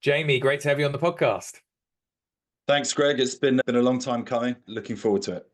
Jamie, great to have you on the podcast. Thanks, Greg. It's been a long time coming. Looking forward to it.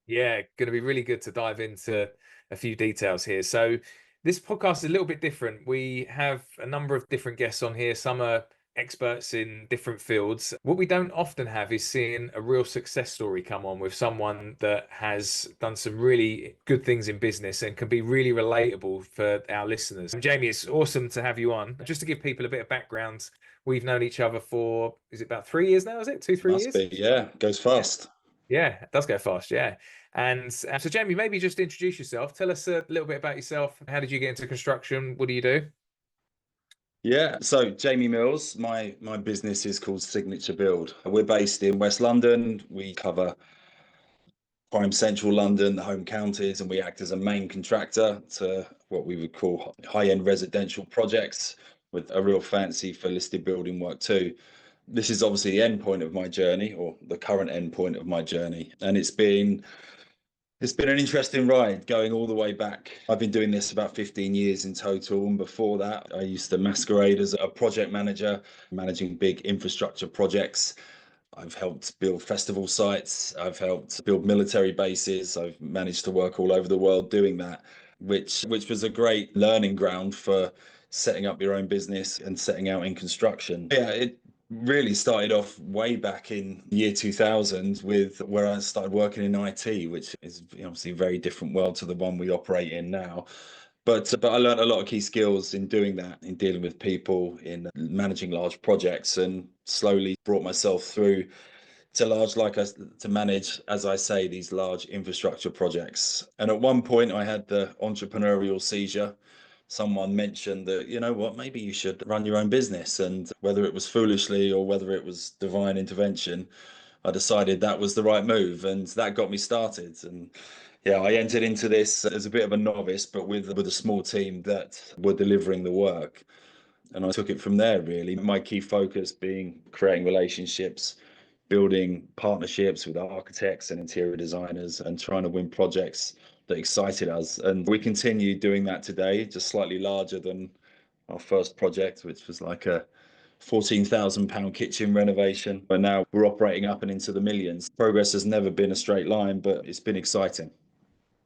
Yeah, going to be really good to dive into a few details here. So, this podcast is a little bit different. We have a number of different guests on here. Some are experts in different fields. What we don't often have is seeing a real success story come on with someone that has done some really good things in business and can be really relatable for our listeners. Jamie, it's awesome to have you on. Just to give people a bit of background, we've known each other for, is it about 3 years now? Is it 2, 3 years? Must be, yeah. Goes Yeah. fast. Yeah, it does go fast. Yeah. And so, Jamie, maybe just introduce yourself. Tell us a little bit about yourself. How did you get into construction? What do you do? Yeah. So Jamie Mills, my business is called Signature Build. We're based in West London. We cover prime central London, the home counties, and we act as a main contractor to what we would call high-end residential projects with a real fancy for listed building work too. This is obviously the end point of my journey, or the current end point of my journey, and it's been an interesting ride going all the way back. I've been doing this about 15 years in total. And before that, I used to masquerade as a project manager, managing big infrastructure projects. I've helped build festival sites. I've helped build military bases. I've managed to work all over the world doing that, which was a great learning ground for setting up your own business and setting out in construction. Yeah, it really started off way back in year 2000 with where I started working in IT, which is obviously a very different world to the one we operate in now. But I learned a lot of key skills in doing that, in dealing with people, in managing large projects, and slowly brought myself through to to manage, as I say, these large infrastructure projects. And at one point, I had the entrepreneurial seizure. Someone mentioned that, you know what, maybe you should run your own business. And whether it was foolishly or whether it was divine intervention, I decided that was the right move, and that got me started. And yeah, I entered into this as a bit of a novice, but with a small team that were delivering the work. And I took it from there, really. My key focus being creating relationships, building partnerships with architects and interior designers, and trying to win projects that excited us. And we continue doing that today, just slightly larger than our first project, which was like a £14,000 kitchen renovation. But now we're operating up and into the millions. Progress has never been a straight line, but it's been exciting.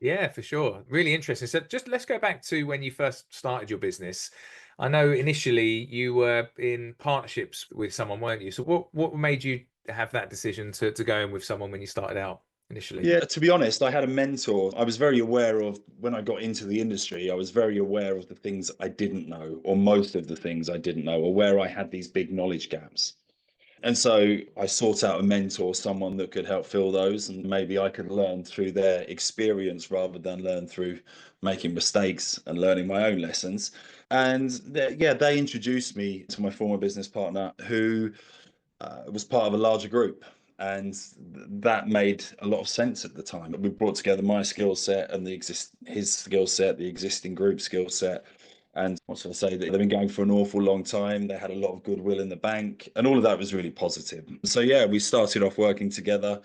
Yeah, for sure. Really interesting. So just let's go back to when you first started your business. I know initially you were in partnerships with someone, weren't you? So what made you have that decision to go in with someone when you started out initially? Yeah, to be honest, I had a mentor. I was very aware of when I got into the industry, I was very aware of the things I didn't know, or most of the things I didn't know, or where I had these big knowledge gaps. And so I sought out a mentor, someone that could help fill those, and maybe I could learn through their experience rather than learn through making mistakes and learning my own lessons. And yeah, they introduced me to my former business partner, who was part of a larger group. And that made a lot of sense at the time. We brought together my skill set and his skill set, the existing group skill set. And what should I say? They've been going for an awful long time. They had a lot of goodwill in the bank, and all of that was really positive. So yeah, we started off working together,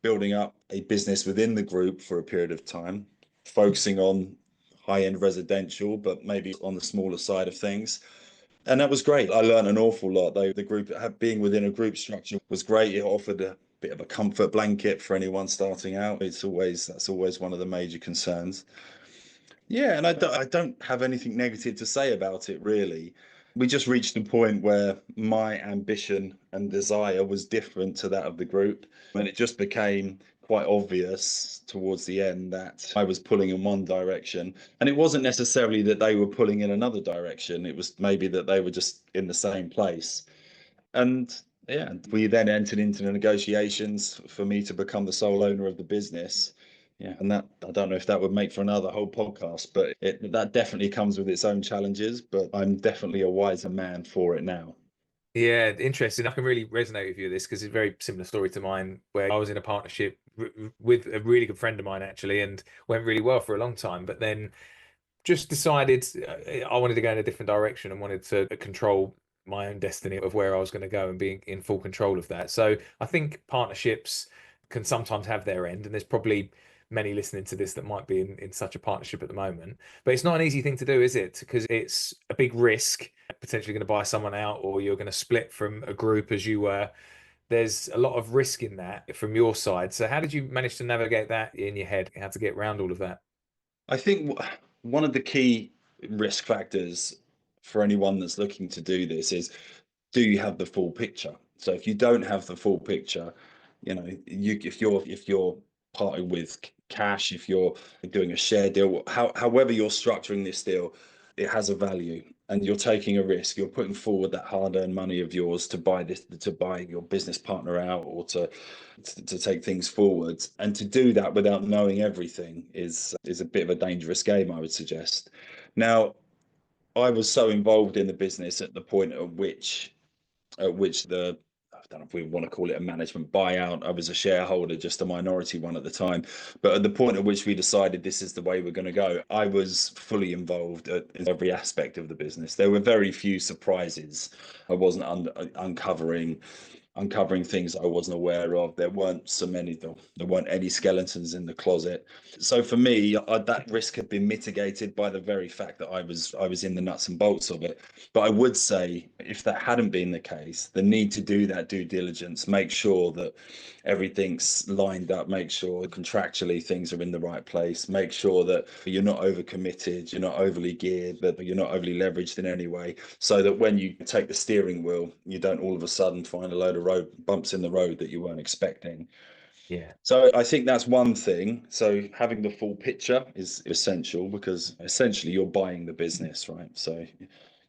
building up a business within the group for a period of time, focusing on high-end residential, but maybe on the smaller side of things. And that was great. I learned an awful lot. Though the group, being within a group structure, was great. It offered a bit of a comfort blanket for anyone starting out. That's always one of the major concerns. Yeah, and I don't have anything negative to say about it, really. We just reached a point where my ambition and desire was different to that of the group, and it just became quite obvious towards the end that I was pulling in one direction, and it wasn't necessarily that they were pulling in another direction. It was maybe that they were just in the same place. And yeah, we then entered into the negotiations for me to become the sole owner of the business. Yeah, and that, I don't know if that would make for another whole podcast, but that definitely comes with its own challenges. But I'm definitely a wiser man for it now. Yeah, interesting. I can really resonate with you with this because it's a very similar story to mine, where I was in a partnership with a really good friend of mine actually, and went really well for a long time. But then just decided I wanted to go in a different direction and wanted to control my own destiny of where I was going to go and be in full control of that. So I think partnerships can sometimes have their end, and there's probably many listening to this that might be in such a partnership at the moment. But it's not an easy thing to do, is it? Because it's a big risk, potentially going to buy someone out, or you're going to split from a group as you were. There's a lot of risk in that from your side. So how did you manage to navigate that in your head? How to get around all of that? I think one of the key risk factors for anyone that's looking to do this is, do you have the full picture? So if you don't have the full picture, if you're parting with cash, if you're doing a share deal, however you're structuring this deal, it has a value, and you're taking a risk. You're putting forward that hard-earned money of yours to buy your business partner out, or to take things forward. And to do that without knowing everything is a bit of a dangerous game, I would suggest. Now, I was so involved in the business at the point at which the, I don't know if we want to call it a management buyout. I was a shareholder, just a minority one at the time. But at the point at which we decided this is the way we're going to go, I was fully involved in every aspect of the business. There were very few surprises. I wasn't uncovering things I wasn't aware of. There weren't so many, there weren't any skeletons in the closet. So for me, that risk had been mitigated by the very fact that I was in the nuts and bolts of it. But I would say, if that hadn't been the case, the need to do that due diligence, make sure that everything's lined up, make sure contractually things are in the right place, make sure that you're not overcommitted, you're not overly geared, that you're not overly leveraged in any way, so that when you take the steering wheel, you don't all of a sudden find a load of road bumps in the road that you weren't expecting. Yeah. So I think that's one thing. So having the full picture is essential, because essentially you're buying the business, right? So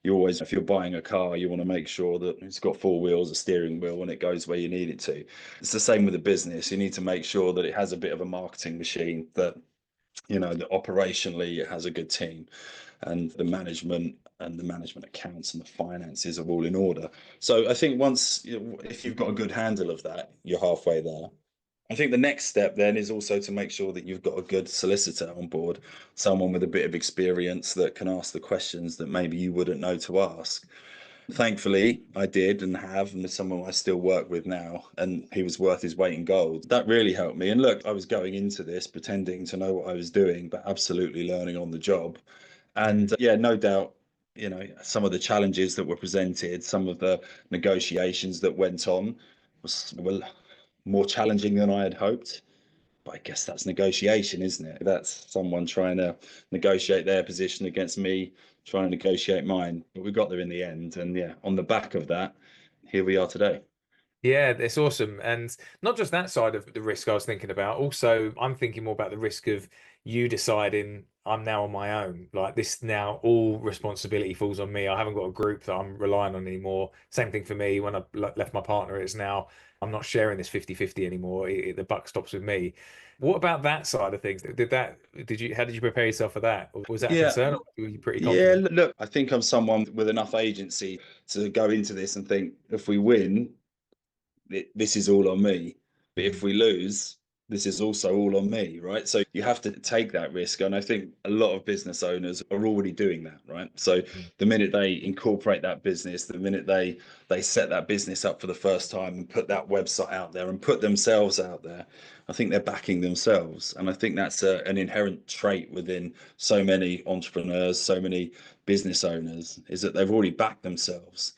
you always, if you're buying a car, you want to make sure that it's got four wheels, a steering wheel, and it goes where you need it to. It's the same with a business. You need to make sure that it has a bit of a marketing machine, that that operationally it has a good team, and the management accounts and the finances are all in order. So I think once, if you've got a good handle of that, you're halfway there. I think the next step then is also to make sure that you've got a good solicitor on board, someone with a bit of experience that can ask the questions that maybe you wouldn't know to ask. Thankfully, I did and have, and there's someone I still work with now, and he was worth his weight in gold. That really helped me. And look, I was going into this pretending to know what I was doing, but absolutely learning on the job. And yeah, no doubt, some of the challenges that were presented, some of the negotiations that went on were more challenging than I had hoped. But I guess that's negotiation, isn't it? That's someone trying to negotiate their position against me, trying to negotiate mine. But we got there in the end. And yeah, on the back of that, here we are today. Yeah, it's awesome. And not just that side of the risk I was thinking about. Also, I'm thinking more about the risk of you deciding I'm now on my own. Like this now, all responsibility falls on me. I haven't got a group that I'm relying on anymore. Same thing for me when I left my partner. It's now I'm not sharing this 50-50 anymore. The buck stops with me. What about that side of things? How did you prepare yourself for that? Or was that a Yeah, concern, or were you pretty yeah. confident? Look, I think I'm someone with enough agency to go into this and think, if we win, this is all on me. But if we lose, this is also all on me, right? So you have to take that risk. And I think a lot of business owners are already doing that, right? So Mhm. the minute they incorporate that business, the minute they set that business up for the first time and put that website out there and put themselves out there, I think they're backing themselves. And I think that's an inherent trait within so many entrepreneurs, so many business owners, is that they've already backed themselves.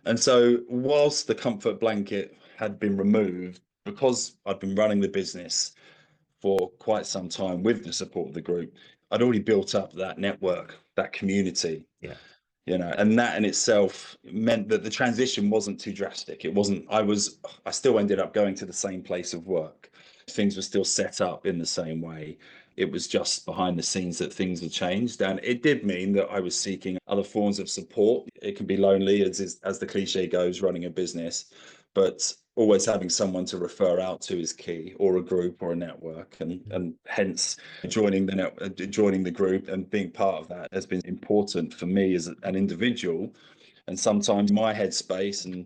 And so, whilst the comfort blanket had been removed, because I'd been running the business for quite some time with the support of the group, I'd already built up that network, that community, Yeah. and that in itself meant that the transition wasn't too drastic. It wasn't, I still ended up going to the same place of work. Things were still set up in the same way. It was just behind the scenes that things had changed. And it did mean that I was seeking other forms of support. It can be lonely, as the cliche goes, running a business, but always having someone to refer out to is key, or a group or a network. And hence joining the group and being part of that has been important for me as an individual. And sometimes my headspace and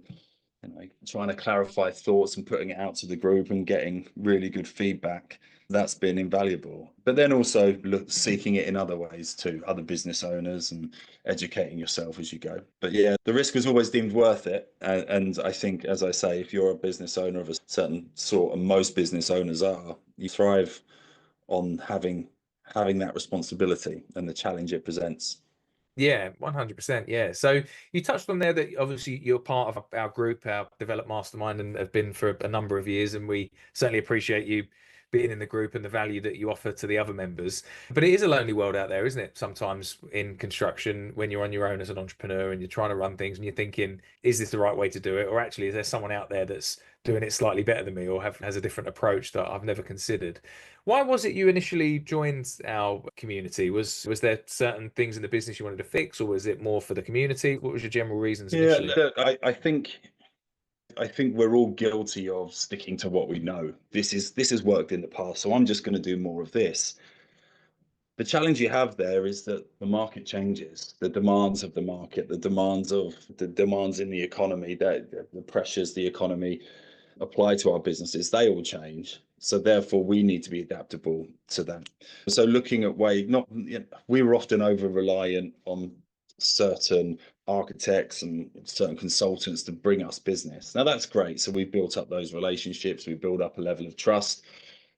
trying to clarify thoughts and putting it out to the group and getting really good feedback, that's been invaluable. But then also seeking it in other ways too, other business owners, and educating yourself as you go. But yeah, the risk was always deemed worth it. And I think, as I say, if you're a business owner of a certain sort, and most business owners are, you thrive on having that responsibility and the challenge it presents. Yeah, 100%. Yeah. So you touched on there that obviously you're part of our group, our Develop Mastermind, and have been for a number of years. And we certainly appreciate you being in the group and the value that you offer to the other members. But it is a lonely world out there, isn't it? Sometimes in construction, when you're on your own as an entrepreneur and you're trying to run things and you're thinking, is this the right way to do it? Or actually, is there someone out there that's doing it slightly better than me or has a different approach that I've never considered? Why was it you initially joined our community? Was there certain things in the business you wanted to fix, or was it more for the community? What was your general reasons Yeah, initially? look, I think we're all guilty of sticking to what we know. This has worked in the past, so I'm just going to do more of this. The challenge you have there is that the market changes, the demands of the market, the demands in the economy, the pressures the economy apply to our businesses, they all change. So therefore, we need to be adaptable to that. So looking at not we were often over reliant on certain architects and certain consultants to bring us business. Now that's great. So we built up those relationships, we build up a level of trust.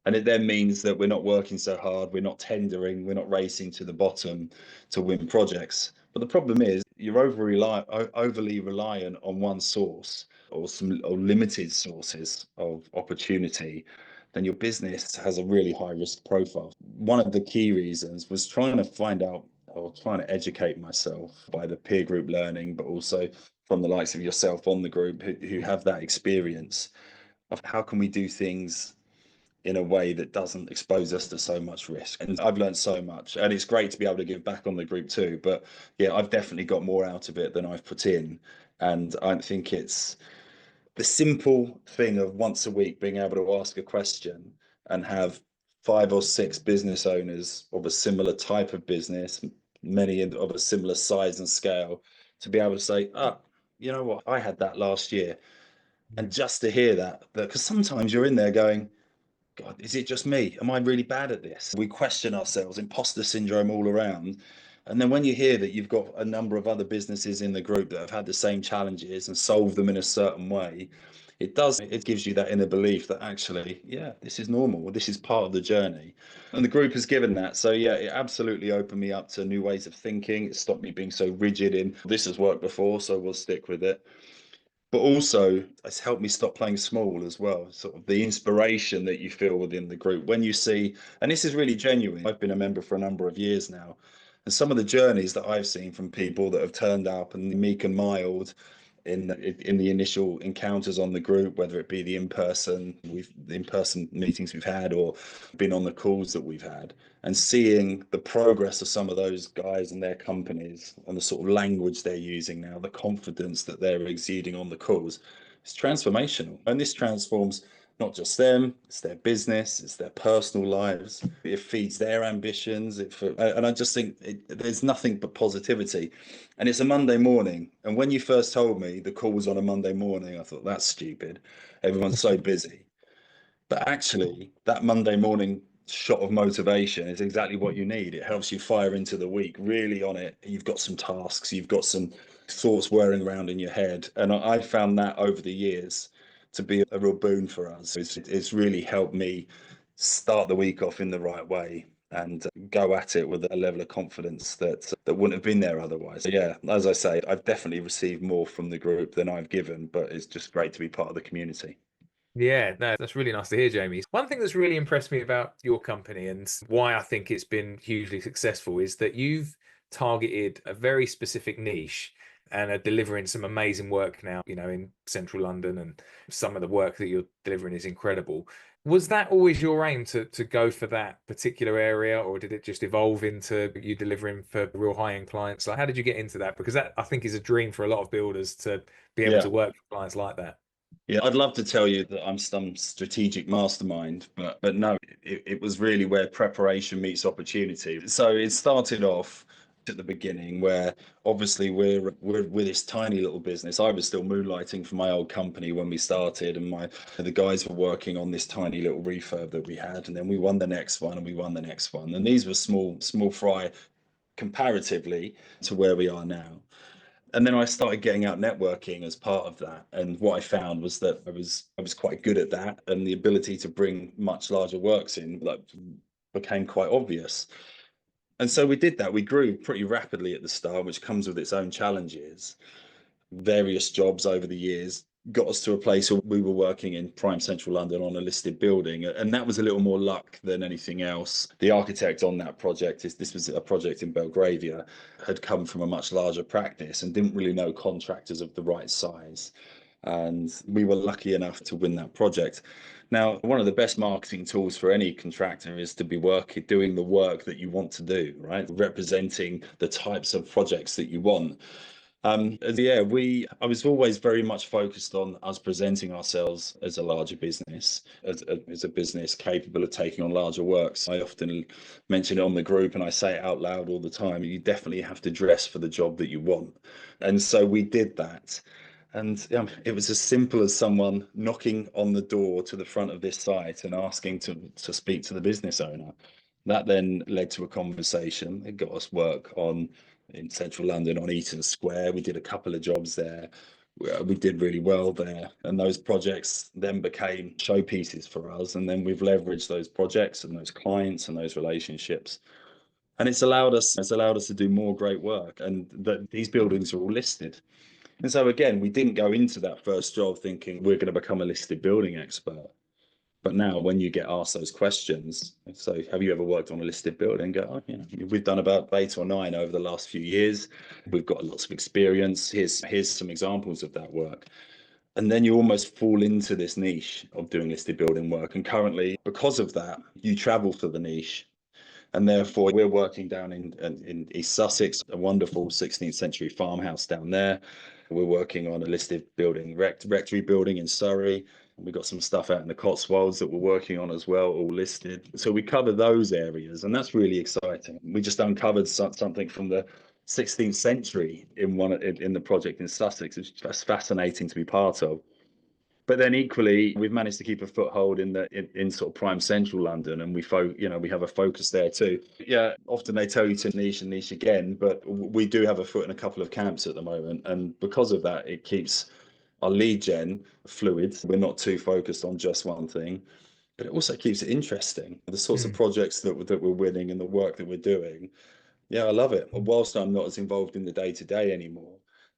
And it then means that we're not working so hard, we're not tendering, we're not racing to the bottom to win projects. But the problem is you're overly reliant on one source or limited sources of opportunity, then your business has a really high risk profile. One of the key reasons was trying to find out or trying to educate myself by the peer group learning, but also from the likes of yourself on the group who have that experience of how can we do things in a way that doesn't expose us to so much risk. And I've learned so much, and it's great to be able to give back on the group too. But yeah, I've definitely got more out of it than I've put in. And I think it's the simple thing of once a week being able to ask a question and have 5 or 6 business owners of a similar type of business, many of a similar size and scale, to be able to say, you know what, I had that last year. And just to hear that, because sometimes you're in there going, God, is it just me? Am I really bad at this? We question ourselves, imposter syndrome all around. And then when you hear that you've got a number of other businesses in the group that have had the same challenges and solved them in a certain way, it gives you that inner belief that actually, yeah, this is normal. This is part of the journey. And the group has given that. So yeah, it absolutely opened me up to new ways of thinking. It stopped me being so rigid in this has worked before, so we'll stick with it. But also it's helped me stop playing small as well. Sort of the inspiration that you feel within the group when you see, and this is really genuine. I've been a member for a number of years now, and some of the journeys that I've seen from people that have turned up and meek and mild in the initial encounters on the group, whether it be the in-person meetings we've had or been on the calls that we've had, and seeing the progress of some of those guys and their companies and the sort of language they're using now, the confidence that they're exuding on the calls, it's transformational. And this transforms not just them, it's their business, it's their personal lives. It feeds their ambitions. And I just think there's nothing but positivity. And it's a Monday morning. And when you first told me the call was on a Monday morning, I thought that's stupid. Everyone's so busy. But actually, that Monday morning shot of motivation is exactly what you need. It helps you fire into the week really on it. You've got some tasks, you've got some thoughts whirring around in your head. And I found that over the years to be a real boon for us. It's really helped me start the week off in the right way and go at it with a level of confidence that wouldn't have been there otherwise. So yeah, as I say, I've definitely received more from the group than I've given, but it's just great to be part of the community. Yeah, no, that's really nice to hear, Jamie. One thing that's really impressed me about your company and why I think it's been hugely successful is that you've targeted a very specific niche and are delivering some amazing work now, in central London, and some of the work that you're delivering is incredible. Was that always your aim to go for that particular area, or did it just evolve into you delivering for real high-end clients? Like, how did you get into that? Because that, I think, is a dream for a lot of builders to be able Yeah. to work with clients like that. Yeah, I'd love to tell you that I'm some strategic mastermind, but no, it was really where preparation meets opportunity. So it started off at the beginning where obviously we're this tiny little business. I was still moonlighting for my old company when we started, and the guys were working on this tiny little refurb that we had, and then we won the next one and we won the next one. And these were small fry comparatively to where we are now. And then I started getting out networking as part of that. And what I found was that I was quite good at that, and the ability to bring much larger works in, like became quite obvious. And so we did that. We grew pretty rapidly at the start, which comes with its own challenges. Various jobs over the years got us to a place where we were working in prime central London on a listed building, and that was a little more luck than anything else. The architect on that project, this was a project in Belgravia, had come from a much larger practice and didn't really know contractors of the right size, and we were lucky enough to win that project. Now, one of the best marketing tools for any contractor is to be doing the work that you want to do, right? Representing the types of projects that you want. Yeah, I was always very much focused on us presenting ourselves as a larger business, as a business capable of taking on larger works. I often mention it on the group and I say it out loud all the time. You definitely have to dress for the job that you want. And so we did that. And it was as simple as someone knocking on the door to the front of this site and asking to speak to the business owner. That then led to a conversation. It got us work in central London on Eaton Square. We did a couple of jobs there. We did really well there. And those projects then became showpieces for us. And then we've leveraged those projects and those clients and those relationships. And it's allowed us to do more great work. And that these buildings are all listed. And so again, we didn't go into that first job thinking we're going to become a listed building expert. But now when you get asked those questions, so have you ever worked on a listed building? Go, oh, we've done about 8 or 9 over the last few years. We've got lots of experience. Here's some examples of that work. And then you almost fall into this niche of doing listed building work. And currently, because of that, you travel for the niche. And therefore, we're working down in East Sussex, a wonderful 16th century farmhouse down there. We're working on a listed building, rectory building in Surrey. We've got some stuff out in the Cotswolds that we're working on as well, all listed. So we cover those areas, and that's really exciting. We just uncovered something from the 16th century in the project in Sussex. It's just fascinating to be part of. But then equally, we've managed to keep a foothold in sort of prime central London, and we have a focus there too. Yeah, often they tell you to niche and niche again, but we do have a foot in a couple of camps at the moment, and because of that, it keeps our lead gen fluid. We're not too focused on just one thing, but it also keeps it interesting. The sorts of projects that we're winning and the work that we're doing. Yeah, I love it. Whilst I'm not as involved in the day to day anymore,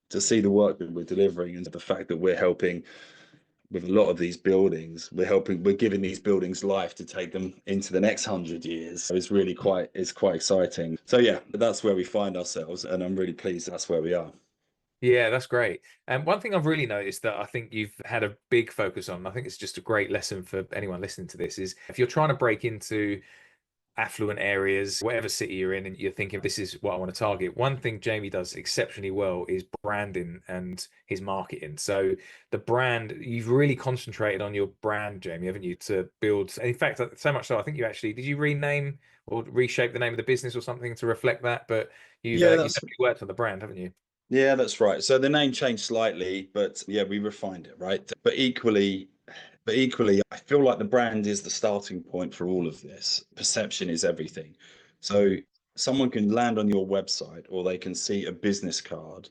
to see the work that we're delivering and the fact that we're helping with a lot of these buildings, we're giving these buildings life to take them into the next 100 years. So it's quite exciting. So yeah, that's where we find ourselves, and I'm really pleased that's where we are. Yeah, that's great. And one thing I've really noticed that I think you've had a big focus on, I think it's just a great lesson for anyone listening to this, is if you're trying to break into affluent areas, whatever city you're in, and you're thinking this is what I want to target, one thing Jamie does exceptionally well is branding and his marketing. So the brand, you've really concentrated on your brand, Jamie, haven't you, to build. In fact, so much so, I think you actually, did you rename or reshape the name of the business or something to reflect that? But Yeah, you've definitely worked on the brand, haven't you? yeah, that's right. So the name changed slightly, but yeah, we refined it, right? But equally, I feel like the brand is the starting point for all of this. Perception is everything. So someone can land on your website or they can see a business card.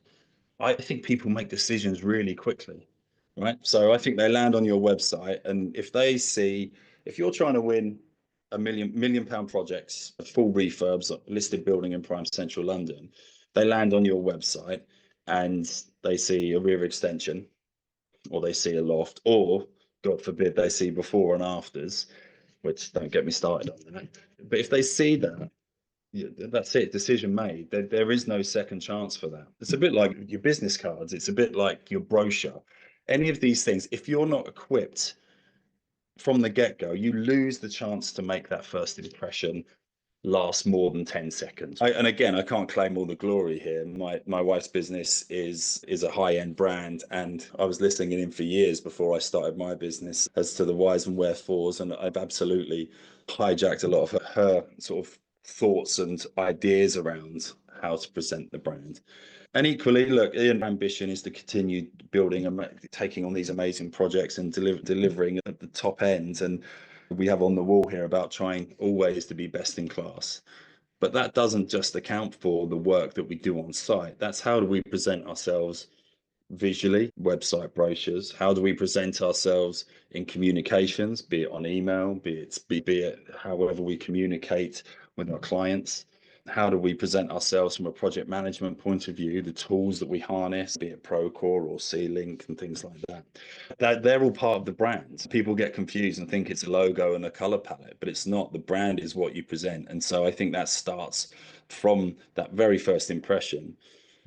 I think people make decisions really quickly, right? So I think they land on your website, and if you're trying to win a million pound projects, full refurbs, listed building in prime central London, they land on your website and they see a rear extension, or they see a loft, or God forbid they see before and afters, which don't get me started on that. But if they see that, yeah, that's it. Decision made. There is no second chance for that. It's a bit like your business cards. It's a bit like your brochure. Any of these things, if you're not equipped from the get-go, you lose the chance to make that first impression last more than 10 seconds. And again, I can't claim all the glory here. My wife's business is a high-end brand, and I was listening in for years before I started my business as to the whys and wherefores, and I've absolutely hijacked a lot of her sort of thoughts and ideas around how to present the brand. And equally, look, Ian's ambition is to continue building and taking on these amazing projects and delivering at the top end. And we have on the wall here about trying always to be best in class. But that doesn't just account for the work that we do on site. That's how do we present ourselves visually, website brochures? How do we present ourselves in communications, be it on email, be it however we communicate with our clients? How do we present ourselves from a project management point of view? The tools that we harness, be it Procore or C-Link and things like that. They're all part of the brand. People get confused and think it's a logo and a color palette, but it's not. The brand is what you present. And so I think that starts from that very first impression.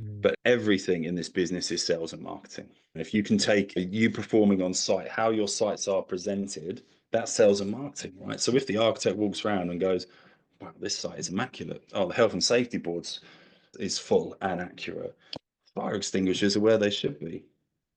Mm. But everything in this business is sales and marketing. And if you can take you performing on site, how your sites are presented, that's sales and marketing, right? So if the architect walks around and goes, wow, this site is immaculate. Oh, the health and safety boards is full and accurate. Fire extinguishers are where they should be.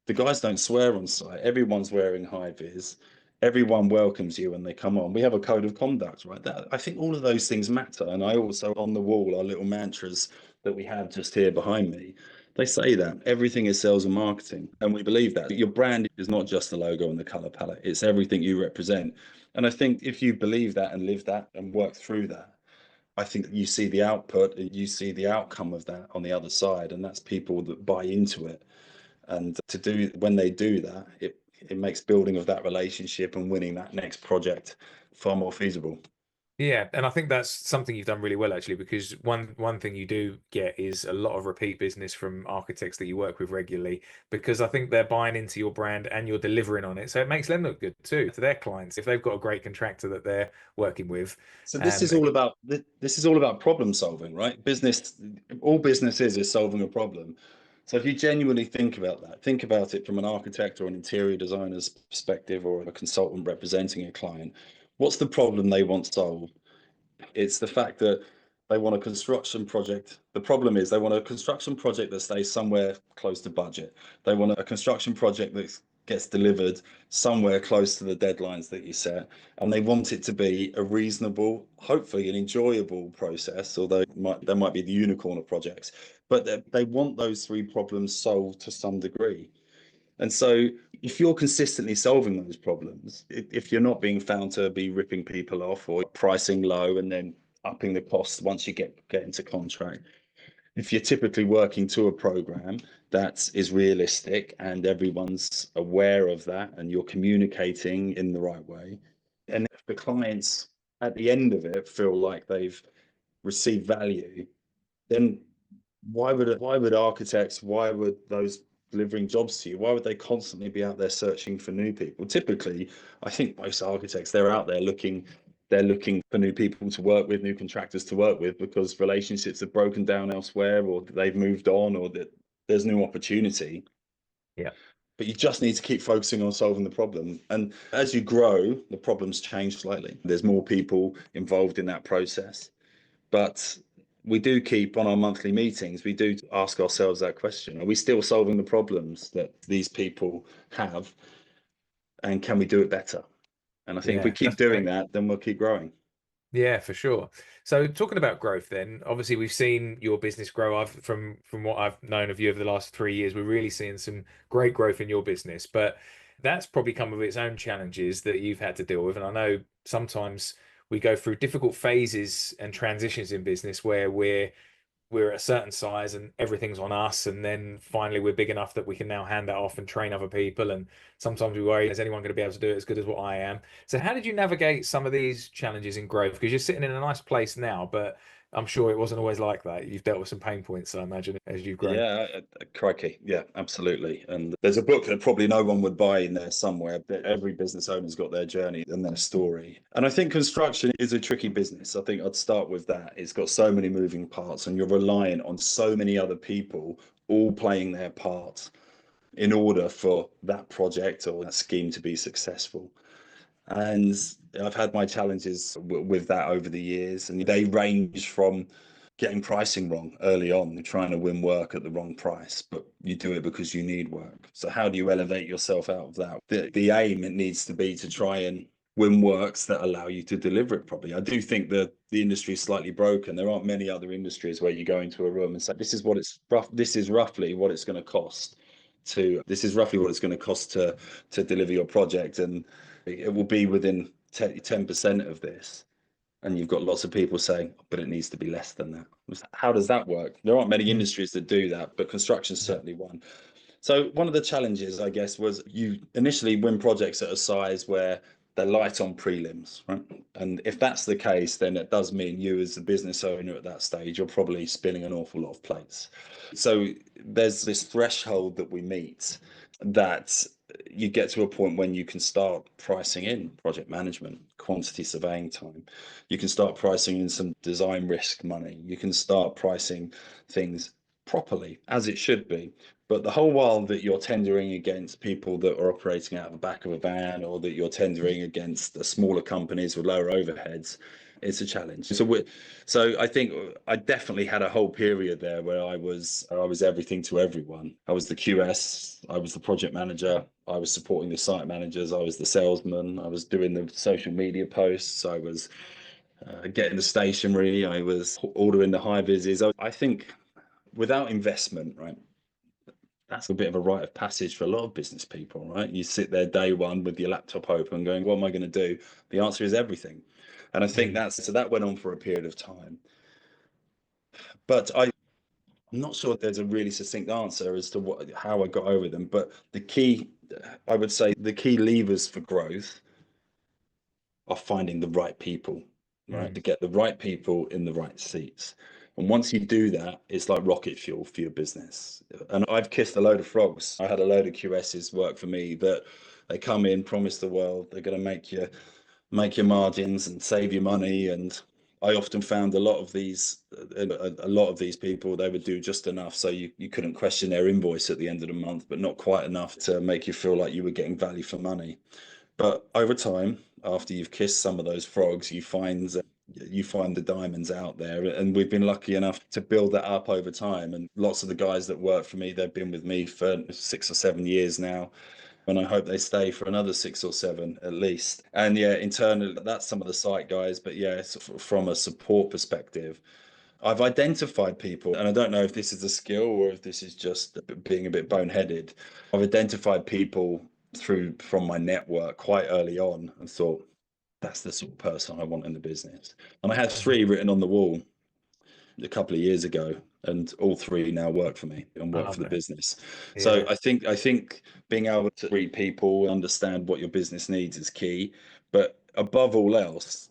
The guys don't swear on site. Everyone's wearing high vis. Everyone welcomes you when they come on. We have a code of conduct, right? I think all of those things matter. And I also, on the wall, our little mantras that we have just here behind me, they say that everything is sales and marketing. And we believe that. Your brand is not just the logo and the color palette, it's everything you represent. And I think if you believe that and live that and work through that, I think you see the output, you see the outcome of that on the other side, and that's people that buy into it. And when they do that, it makes building of that relationship and winning that next project far more feasible. Yeah, and I think that's something you've done really well actually, because one thing you do get is a lot of repeat business from architects that you work with regularly, because I think they're buying into your brand and you're delivering on it. So it makes them look good too to their clients if they've got a great contractor that they're working with. So Um, this is all about problem solving, right? All business is solving a problem. So if you genuinely think about that, think about it from an architect or an interior designer's perspective or a consultant representing a client. What's the problem they want solved? It's the fact that they want a construction project. The problem is they want a construction project that stays somewhere close to budget. They want a construction project that gets delivered somewhere close to the deadlines that you set. And they want it to be a reasonable, hopefully an enjoyable process, although there might be the unicorn of projects. But they want those three problems solved to some degree. And so if you're consistently solving those problems, if you're not being found to be ripping people off or pricing low and then upping the costs once you get into contract, if you're typically working to a program that is realistic and everyone's aware of that and you're communicating in the right way, and if the clients at the end of it feel like they've received value, then why would architects, why would those delivering jobs to you, why would they constantly be out there searching for new people? Typically, I think most architects, they're out there looking for new people to work with, new contractors to work with, because relationships have broken down elsewhere, or they've moved on, or that there's new opportunity. yeah. But you just need to keep focusing on solving the problem. And as you grow, the problems change slightly. There's more people involved in that process. But we do keep on our monthly meetings, we do ask ourselves that question. Are we still solving the problems that these people have? And can we do it better? And I think if we Yeah, keep that's doing great. that, then we'll keep growing. Yeah, for sure. So talking about growth then, obviously we've seen your business grow. From what I've known of you over the last 3 years, we're really seeing some great growth in your business. But that's probably come with its own challenges that you've had to deal with. And I know sometimes we go through difficult phases and transitions in business where we're at a certain size and everything's on us, and then finally we're big enough that we can now hand that off and train other people, and sometimes we worry, is anyone going to be able to do it as good as what I am? So how did you navigate some of these challenges in growth, because you're sitting in a nice place now, but I'm sure it wasn't always like that. You've dealt with some pain points, I imagine, as you've grown. Yeah, crikey. Yeah, absolutely. And there's a book that probably no one would buy in there somewhere, but every business owner's got their journey and their story. And I think construction is a tricky business. I think I'd start with that. It's got so many moving parts, and you're reliant on so many other people all playing their part in order for that project or that scheme to be successful. And I've had my challenges with that over the years, and they range from getting pricing wrong early on, trying to win work at the wrong price, but you do it because you need work. So how do you elevate yourself out of that? The aim, it needs to be to try and win works that allow you to deliver it properly. I do think that the industry is slightly broken. There aren't many other industries where you go into a room and say, this is roughly what it's going to cost to deliver your project, and it will be within 10% of this. And you've got lots of people saying, but it needs to be less than that. How does that work? There aren't many Mm. industries that do that, but construction is Yeah. certainly one. So one of the challenges, I guess, was you initially win projects at a size where they're light on prelims, right? And if that's the case, then it does mean you as a business owner at that stage, you're probably spinning an awful lot of plates. So there's this threshold that we meet that you get to a point when you can start pricing in project management, quantity surveying time. You can start pricing in some design risk money. You can start pricing things properly as it should be. But the whole while that you're tendering against people that are operating out of the back of a van, or that you're tendering against the smaller companies with lower overheads, it's a challenge. So I think I definitely had a whole period there where I was everything to everyone. I was the QS, I was the project manager, I was supporting the site managers, I was the salesman, I was doing the social media posts, I was getting the stationery, I was ordering the high vises. I think without investment, right? That's a bit of a rite of passage for a lot of business people, right? You sit there day one with your laptop open going, what am I going to do? The answer is everything. And I think that went on for a period of time. But I'm not sure there's a really succinct answer as to how I got over them. But I would say the key levers for growth are finding the right people, right? To get the right people in the right seats. And once you do that, it's like rocket fuel for your business. And I've kissed a load of frogs. I had a load of QSs work for me that they come in, promise the world, they're going to make your margins and save you money. And I often found a lot of these people, they would do just enough so you couldn't question their invoice at the end of the month, but not quite enough to make you feel like you were getting value for money. But over time, after you've kissed some of those frogs, you find the diamonds out there. And we've been lucky enough to build that up over time. And lots of the guys that work for me, they've been with me for 6 or 7 years now. And I hope they stay for another 6 or 7 at least. And yeah, internally, that's some of the site guys. But yeah, from a support perspective, I've identified people, and I don't know if this is a skill or if this is just being a bit boneheaded. I've identified people from my network quite early on and thought, that's the sort of person I want in the business. And I had 3 written on the wall a couple of years ago, and all 3 now work for me and work for the business. So I think being able to read people and understand what your business needs is key. But above all else,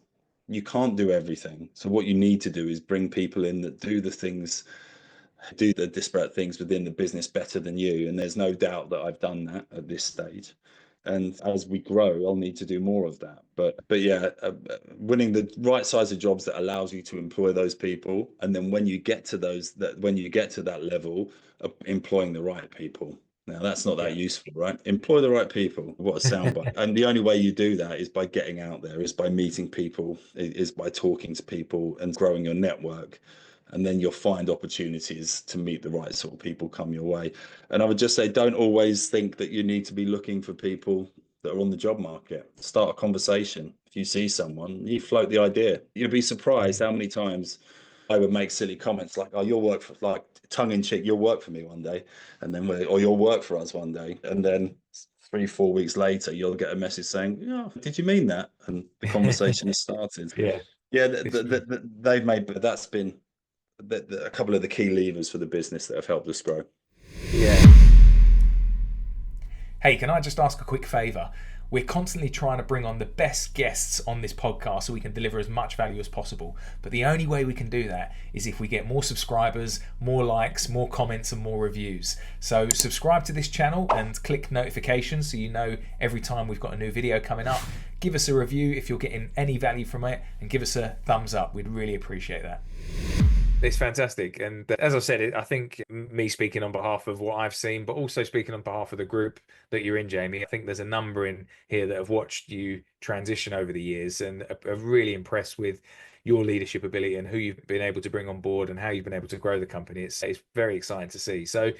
you can't do everything. So what you need to do is bring people in that do the disparate things within the business better than you. And there's no doubt that I've done that at this stage. And as we grow, I'll need to do more of that. But yeah, winning the right size of jobs that allows you to employ those people, and then when you get to that level, employing the right people. Now that's not that useful, right? Employ the right people. What a soundbite! And the only way you do that is by getting out there, is by meeting people, is by talking to people and growing your network. And then you'll find opportunities to meet the right sort of people come your way. And I would just say, don't always think that you need to be looking for people that are on the job market. Start a conversation. If you see someone, you float the idea. You'd be surprised how many times I would make silly comments like, "Oh, you'll work for," like tongue in cheek, "You'll work for me one day," and then or "You'll work for us one day," and then 3-4 weeks later, you'll get a message saying, "Yeah, did you mean that?" And the conversation has started. Yeah, they've made, but that's been a couple of the key levers for the business that have helped us grow. Yeah. Hey, can I just ask a quick favour? We're constantly trying to bring on the best guests on this podcast so we can deliver as much value as possible. But the only way we can do that is if we get more subscribers, more likes, more comments, and more reviews. So subscribe to this channel and click notifications so you know every time we've got a new video coming up. Give us a review if you're getting any value from it, and give us a thumbs up. We'd really appreciate that. It's fantastic. And as I said, I think me speaking on behalf of what I've seen, but also speaking on behalf of the group that you're in, Jamie, I think there's a number in here that have watched you transition over the years and are really impressed with your leadership ability and who you've been able to bring on board and how you've been able to grow the company. It's very exciting to see. So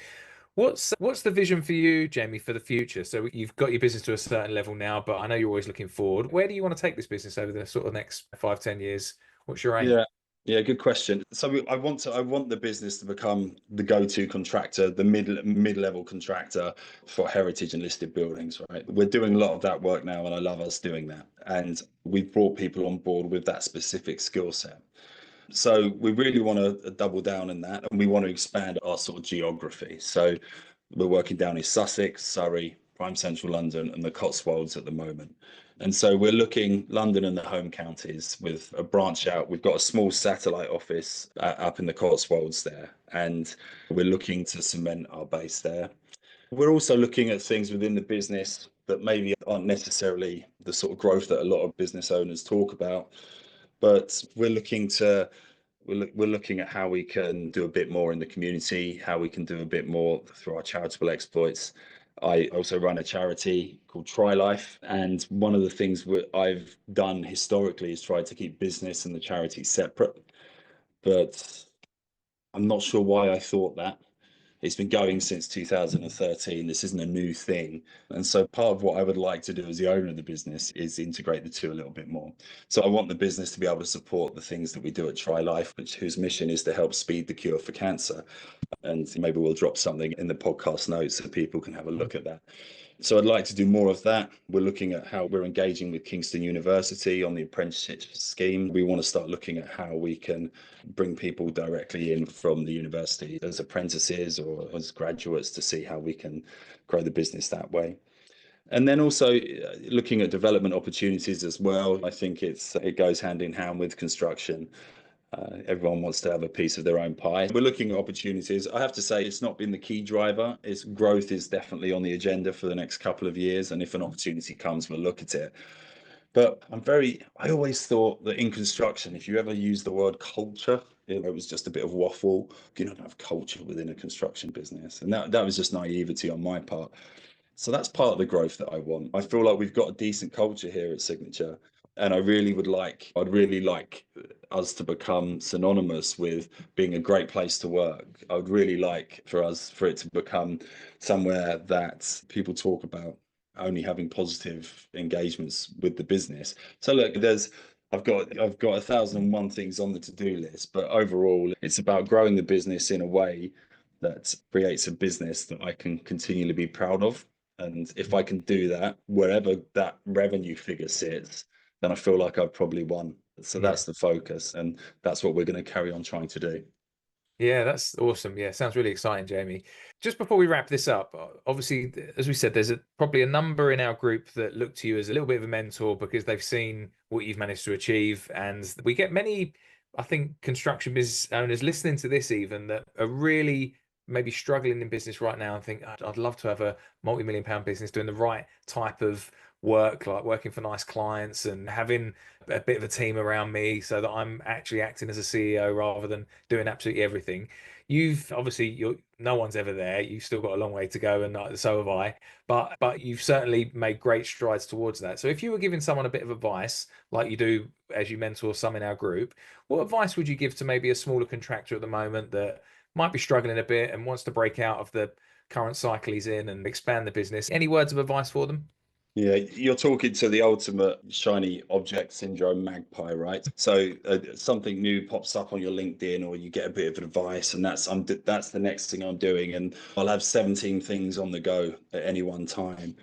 what's the vision for you, Jamie, for the future? So you've got your business to a certain level now, but I know you're always looking forward. Where do you want to take this business over the sort of next 5-10 years? What's your aim? Yeah, good question. So I want the business to become the go-to contractor, the mid-level contractor for heritage and listed buildings, right? We're doing a lot of that work now, and I love us doing that. And we've brought people on board with that specific skill set. So we really want to double down on that, and we want to expand our sort of geography. So We're working down in Sussex, Surrey, prime central London, and the Cotswolds at the moment. And so we're looking London and the home counties with a branch out. We've got a small satellite office up in the Cotswolds there, and we're looking to cement our base there. We're also looking at things within the business that maybe aren't necessarily the sort of growth that a lot of business owners talk about, but we're looking at how we can do a bit more in the community, how we can do a bit more through our charitable exploits. I also run a charity called Try Life, and one of the things I've done historically is try to keep business and the charity separate, but I'm not sure why I thought that. It's been going since 2013. This isn't a new thing. And so part of what I would like to do as the owner of the business is integrate the two a little bit more. So I want the business to be able to support the things that we do at Try Life, whose mission is to help speed the cure for cancer. And maybe we'll drop something in the podcast notes so people can have a look at that. So I'd like to do more of that. We're looking at how we're engaging with Kingston University on the apprenticeship scheme. We want to start looking at how we can bring people directly in from the university as apprentices or as graduates to see how we can grow the business that way. And then also looking at development opportunities as well. I think it goes hand in hand with construction. Everyone wants to have a piece of their own pie. We're looking at opportunities. I have to say it's not been the key driver. It's growth is definitely on the agenda for the next couple of years. And if an opportunity comes, we'll look at it. But I always thought that in construction, if you ever use the word culture, it was just a bit of waffle. You don't have culture within a construction business. And that was just naivety on my part. So that's part of the growth that I want. I feel like we've got a decent culture here at Signature, and I'd really like us to become synonymous with being a great place to work. I would really like for it to become somewhere that people talk about only having positive engagements with the business. So look, I've got 1,001 things on the to-do list, but overall, it's about growing the business in a way that creates a business that I can continually be proud of. And if I can do that, wherever that revenue figure sits, then I feel like I've probably won. So Yeah. that's the focus, and that's what we're going to carry on trying to do. Yeah, that's awesome. Yeah, sounds really exciting, Jamie. Just before we wrap this up, obviously, as we said, there's probably a number in our group that look to you as a little bit of a mentor because they've seen what you've managed to achieve. And we get many, I think, construction business owners listening to this even that are really maybe struggling in business right now and think, I'd love to have a multi-million pound business doing the right type of work, like working for nice clients and having a bit of a team around me so that I'm actually acting as a CEO rather than doing absolutely everything. You've obviously no one's ever there. You've still got a long way to go, and so have I. But you've certainly made great strides towards that. So if you were giving someone a bit of advice, like you do as you mentor some in our group, what advice would you give to maybe a smaller contractor at the moment that might be struggling a bit and wants to break out of the current cycle he's in and expand the business? Any words of advice for them? Yeah, you're talking to the ultimate shiny object syndrome magpie, right? So something new pops up on your LinkedIn, or you get a bit of advice, and that's the next thing I'm doing, and I'll have 17 things on the go at any one time.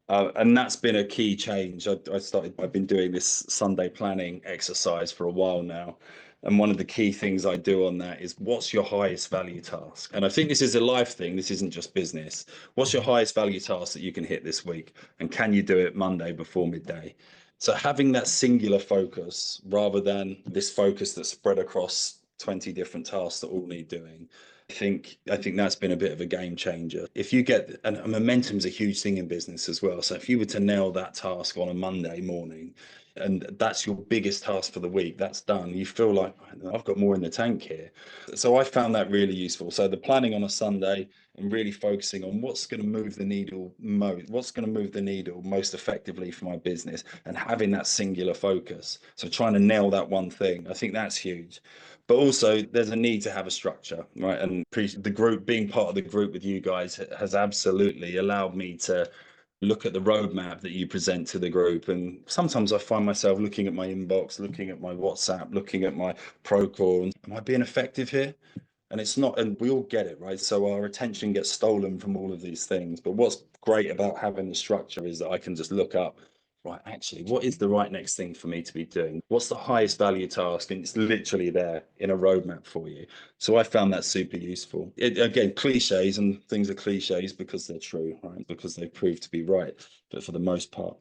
And that's been a key change. I've been doing this Sunday planning exercise for a while now. And one of the key things I do on that is what's your highest value task? And I think this is a life thing. This isn't just business. What's your highest value task that you can hit this week? And can you do it Monday before midday? So having that singular focus rather than this focus that's spread across 20 different tasks that all need doing. I think that's been a bit of a game changer. If you get, and momentum's a huge thing in business as well. So if you were to nail that task on a Monday morning, and that's your biggest task for the week, that's done. You feel like I've got more in the tank here. So I found that really useful. So the planning on a Sunday and really focusing on what's going to move the needle most effectively for my business, and having that singular focus. So trying to nail that one thing, I think that's huge. But also there's a need to have a structure, right? And the group, being part of the group with you guys, has absolutely allowed me to look at the roadmap that you present to the group. And sometimes I find myself looking at my inbox, looking at my WhatsApp, looking at my Procore, and am I being effective here? And it's not, and we all get it, right? So our attention gets stolen from all of these things. But what's great about having the structure is that I can just look up right, actually, what is the right next thing for me to be doing? What's the highest value task? And it's literally there in a roadmap for you. So I found that super useful. Again, cliches, and things are cliches because they're true, right? Because they prove to be right. But for the most part,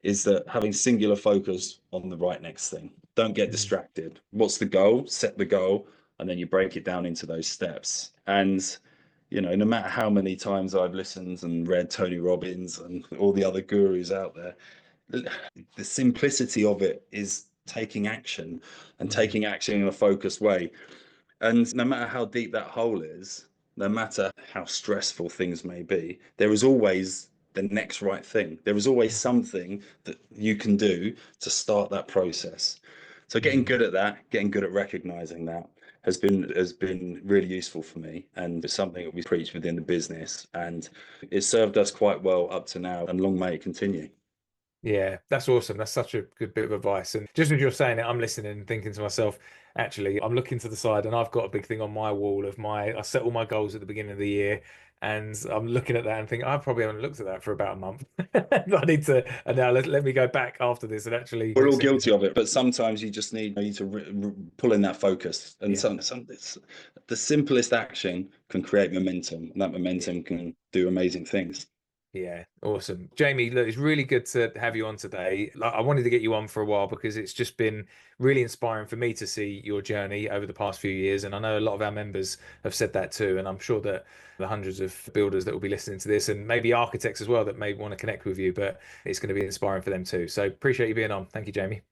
is that having singular focus on the right next thing. Don't get Mm. distracted. What's the goal? Set the goal, and then you break it down into those steps. And no matter how many times I've listened and read Tony Robbins and all the other gurus out there, the simplicity of it is taking action and Mm. taking action in a focused way. And no matter how deep that hole is, no matter how stressful things may be, there is always the next right thing. There is always something that you can do to start that process. So getting Mm. good at that, getting good at recognizing that has been really useful for me, and it's something that we preach within the business, and it's served us quite well up to now, and long may it continue. Yeah, that's awesome. That's such a good bit of advice. And just as you're saying it, I'm listening and thinking to myself, actually, I'm looking to the side and I've got a big thing on my wall of I set all my goals at the beginning of the year. And I'm looking at that and thinking, I probably haven't looked at that for about a month. I need to, and now let me go back after this and actually We're all sit guilty down. of it, but sometimes you just need to pull in that focus, and Yeah. the simplest action can create momentum, and that Yeah. momentum can do amazing things. Yeah, awesome. Jamie, look, it's really good to have you on today. Like, I wanted to get you on for a while because it's just been really inspiring for me to see your journey over the past few years. And I know a lot of our members have said that too. And I'm sure that the hundreds of builders that will be listening to this and maybe architects as well that may want to connect with you, but it's going to be inspiring for them too. So appreciate you being on. Thank you, Jamie.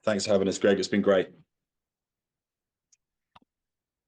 Thanks for having us, Greg. It's been great.